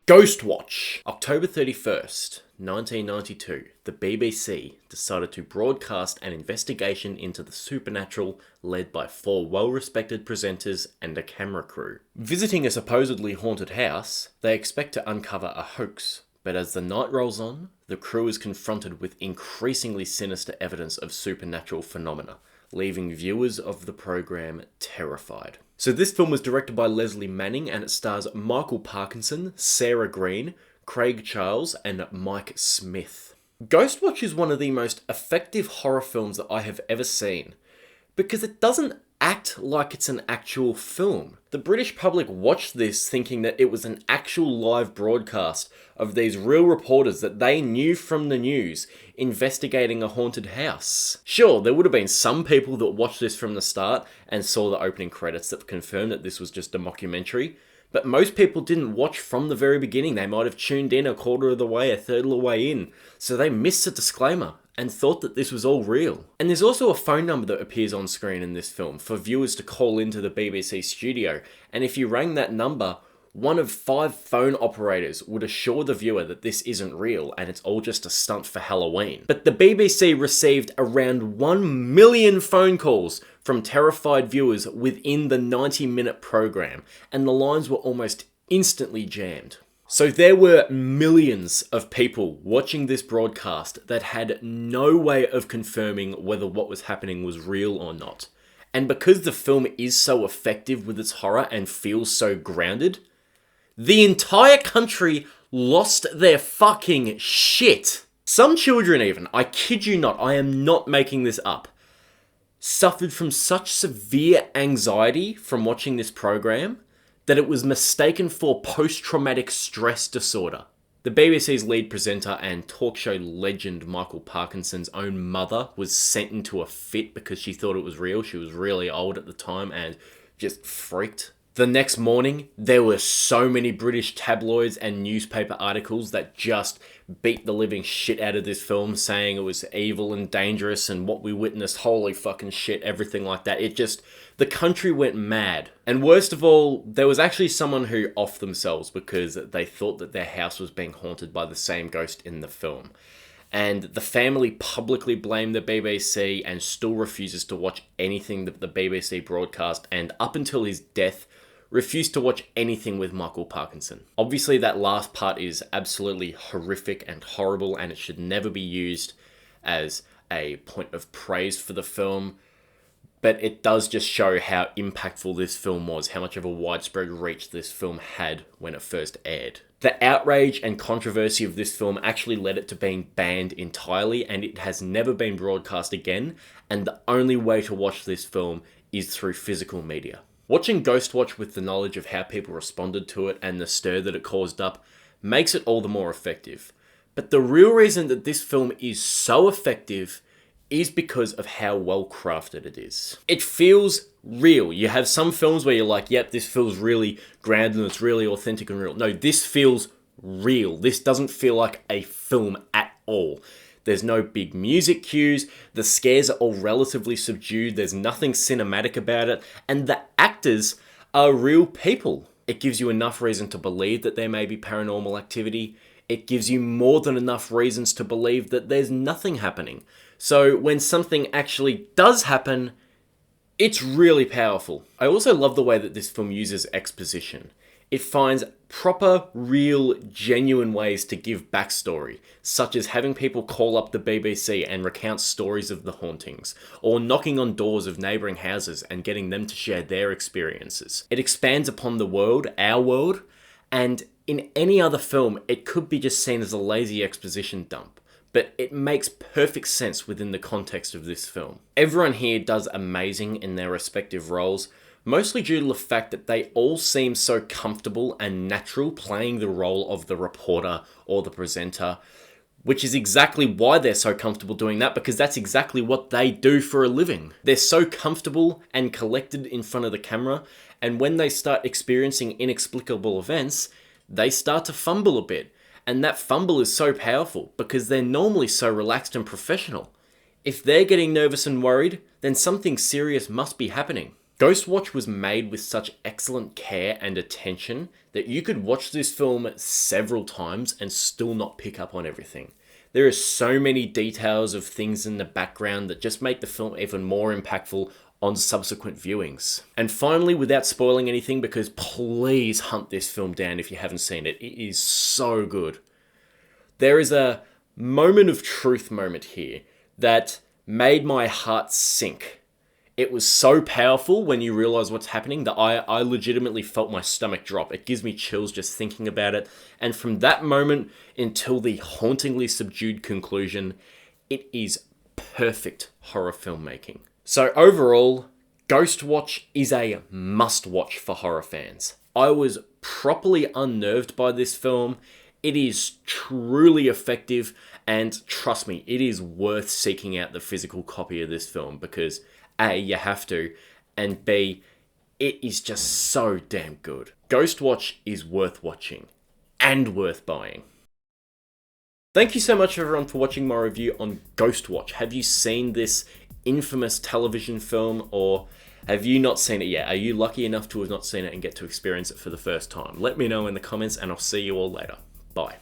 Ghostwatch. October 31st, 1992, the BBC decided to broadcast an investigation into the supernatural led by 4 well-respected presenters and a camera crew. Visiting a supposedly haunted house, they expect to uncover a hoax, but as the night rolls on, the crew is confronted with increasingly sinister evidence of supernatural phenomena, leaving viewers of the program terrified. So this film was directed by Leslie Manning and it stars Michael Parkinson, Sarah Green, Craig Charles and Mike Smith. Ghostwatch is one of the most effective horror films that I have ever seen because it doesn't act like it's an actual film. The British public watched this thinking that it was an actual live broadcast of these real reporters that they knew from the news investigating a haunted house. Sure, there would have been some people that watched this from the start and saw the opening credits that confirmed that this was just a mockumentary, but most people didn't watch from the very beginning. They might have tuned in a quarter of the way, a third of the way in, so they missed the disclaimer and thought that this was all real. And there's also a phone number that appears on screen in this film for viewers to call into the BBC studio, and if you rang that number, one of 5 phone operators would assure the viewer that this isn't real and it's all just a stunt for Halloween. But the BBC received around 1 million phone calls from terrified viewers within the 90-minute program, and the lines were almost instantly jammed. So there were millions of people watching this broadcast that had no way of confirming whether what was happening was real or not. And because the film is so effective with its horror and feels so grounded, the entire country lost their fucking shit. Some children even, I kid you not, I am not making this up, suffered from such severe anxiety from watching this program that it was mistaken for post-traumatic stress disorder. The BBC's lead presenter and talk show legend Michael Parkinson's own mother was sent into a fit because she thought it was real. She was really old at the time and just freaked. The next morning, there were so many British tabloids and newspaper articles that just beat the living shit out of this film, saying it was evil and dangerous and what we witnessed, holy fucking shit, everything like that. The country went mad. And worst of all, there was actually someone who offed themselves because they thought that their house was being haunted by the same ghost in the film. And the family publicly blamed the BBC and still refuses to watch anything that the BBC broadcast, and up until his death, refused to watch anything with Michael Parkinson. Obviously, that last part is absolutely horrific and horrible, and it should never be used as a point of praise for the film, but it does just show how impactful this film was, how much of a widespread reach this film had when it first aired. The outrage and controversy of this film actually led it to being banned entirely, and it has never been broadcast again, and the only way to watch this film is through physical media. Watching Ghostwatch with the knowledge of how people responded to it and the stir that it caused up makes it all the more effective. But the real reason that this film is so effective is because of how well crafted it is. It feels real. You have some films where you're like, yep, this feels really grounded and it's really authentic and real. No, this feels real. This doesn't feel like a film at all. There's no big music cues, the scares are all relatively subdued, there's nothing cinematic about it, and the actors are real people. It gives you enough reason to believe that there may be paranormal activity. It gives you more than enough reasons to believe that there's nothing happening. So when something actually does happen, it's really powerful. I also love the way that this film uses exposition. It finds proper, real, genuine ways to give backstory, such as having people call up the BBC and recount stories of the hauntings, or knocking on doors of neighbouring houses and getting them to share their experiences. It expands upon the world, our world, and in any other film, it could be just seen as a lazy exposition dump, but it makes perfect sense within the context of this film. Everyone here does amazing in their respective roles, mostly due to the fact that they all seem so comfortable and natural playing the role of the reporter or the presenter, which is exactly why they're so comfortable doing that, because that's exactly what they do for a living. They're so comfortable and collected in front of the camera, and when they start experiencing inexplicable events, they start to fumble a bit. And that fumble is so powerful because they're normally so relaxed and professional. If they're getting nervous and worried, then something serious must be happening. Ghostwatch was made with such excellent care and attention that you could watch this film several times and still not pick up on everything. There are so many details of things in the background that just make the film even more impactful on subsequent viewings. And finally, without spoiling anything, because please hunt this film down if you haven't seen it, it is so good. There is a moment of truth moment here that made my heart sink. It was so powerful when you realize what's happening that I legitimately felt my stomach drop. It gives me chills just thinking about it. And from that moment until the hauntingly subdued conclusion, it is perfect horror filmmaking. So overall, Ghostwatch is a must-watch for horror fans. I was properly unnerved by this film. It is truly effective, and trust me, it is worth seeking out the physical copy of this film because A, you have to, and B, it is just so damn good. Ghostwatch is worth watching and worth buying. Thank you so much everyone for watching my review on Ghostwatch. Have you seen this infamous television film, or have you not seen it yet? Are you lucky enough to have not seen it and get to experience it for the first time? Let me know in the comments, and I'll see you all later. Bye.